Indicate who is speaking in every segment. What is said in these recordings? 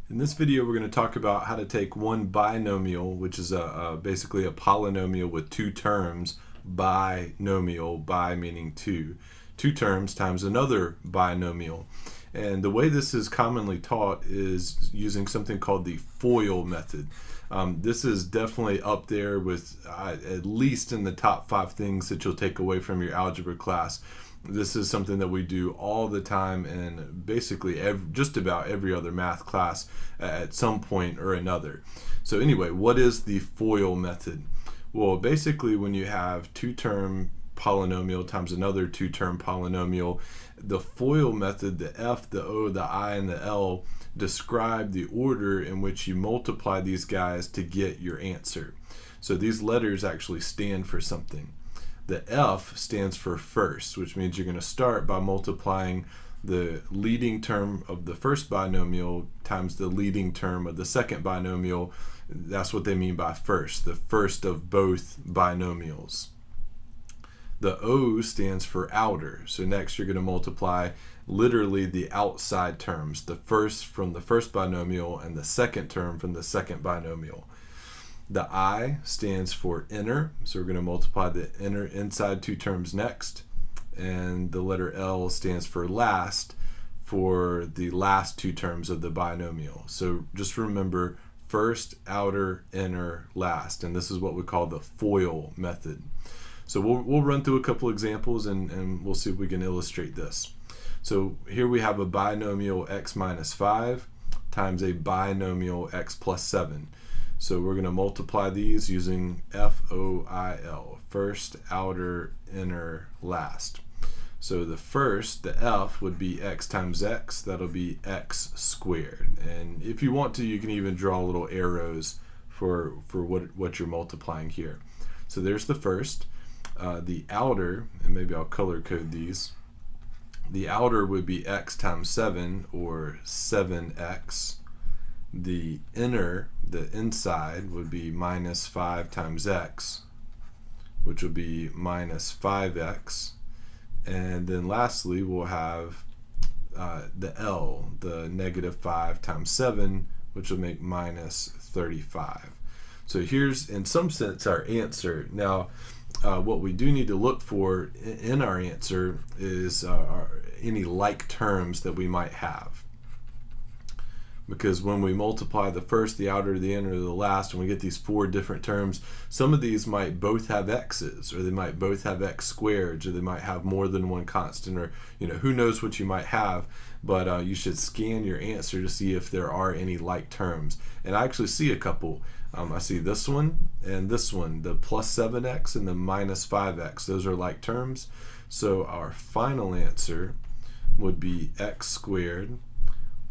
Speaker 1: In this video, we're going to talk about how to take one binomial, which is basically a polynomial with two terms, binomial, bi meaning two terms times another binomial. And the way this is commonly taught is using something called the FOIL method. This is definitely up there with at least in the top 5 things that you'll take away from your algebra class. This is something that we do all the time in basically just about every other math class at some point or another. So anyway, what is the FOIL method? Well, basically when you have two-term polynomial times another two-term polynomial, the FOIL method, the F, the O, the I, and the L describe the order in which you multiply these guys to get your answer. So these letters actually stand for something. The F stands for first, which means you're going to start by multiplying the leading term of the first binomial times the leading term of the second binomial. That's what they mean by first, the first of both binomials. The O stands for outer, so next you're going to multiply literally the outside terms, the first from the first binomial and the second term from the second binomial. The I stands for inner, so we're going to multiply the inside two terms next. And the letter L stands for last, for the last two terms of the binomial. So just remember first, outer, inner, last. And this is what we call the FOIL method. So we'll run through a couple examples and we'll see if we can illustrate this. So here we have a binomial x minus 5 times a binomial x plus 7. So we're going to multiply these using FOIL, first, outer, inner, last. So the first, the F, would be x times x. That'll be x squared. And if you want to, you can even draw little arrows for what you're multiplying here. So there's the first. The outer, and maybe I'll color code these. The outer would be x times 7, or 7x. The inner, the inside, would be minus 5 times x, which will be minus 5x. And then lastly, we'll have the L, the negative 5 times 7, which will make minus 35. So here's, in some sense, our answer. Now, what we do need to look for in our answer is any like terms that we might have. Because when we multiply the first, the outer, the inner, the last, and we get these 4 different terms, some of these might both have x's, or they might both have x squareds, or they might have more than one constant, or who knows what you might have. But you should scan your answer to see if there are any like terms. And I actually see a couple. I see this one and this one, the plus 7x and the minus 5x. Those are like terms. So our final answer would be x squared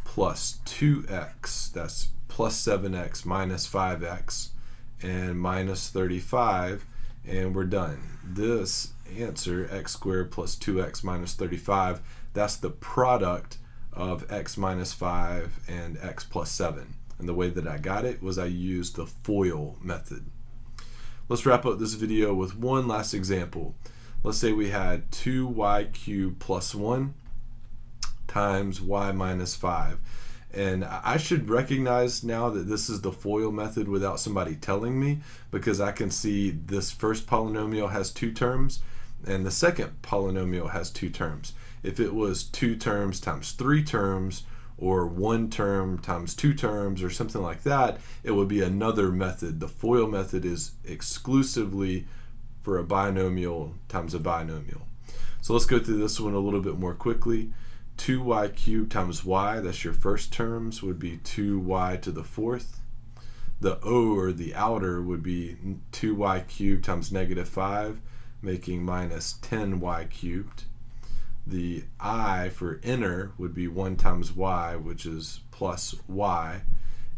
Speaker 1: plus 2x, that's plus 7x minus 5x, and minus 35, and we're done. This answer, x squared plus 2x minus 35, that's the product of x minus 5 and x plus 7. And the way that I got it was I used the FOIL method. Let's wrap up this video with one last example. Let's say we had 2y cubed plus 1 times y minus 5. And I should recognize now that this is the FOIL method without somebody telling me, because I can see this first polynomial has 2 terms and the second polynomial has 2 terms. If it was 2 terms times 3 terms, or 1 term times 2 terms, or something like that, it would be another method. The FOIL method is exclusively for a binomial times a binomial. So let's go through this one a little bit more quickly. 2y cubed times y, that's your first terms, would be 2y to the 4th. The O, or the outer, would be 2y cubed times negative 5, making minus 10y cubed. The I for inner would be 1 times y, which is plus y.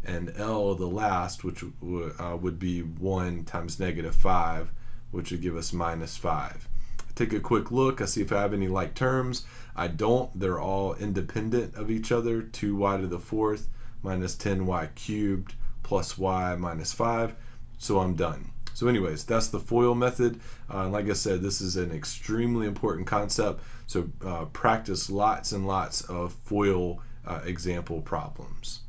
Speaker 1: And L, the last, which would be 1 times negative 5, which would give us minus 5. Take a quick look. I see if I have any like terms. I don't. They're all independent of each other. 2y to the 4th minus 10y cubed plus y minus 5. So I'm done. So anyways, that's the FOIL method. Like I said, this is an extremely important concept. So practice lots and lots of FOIL example problems.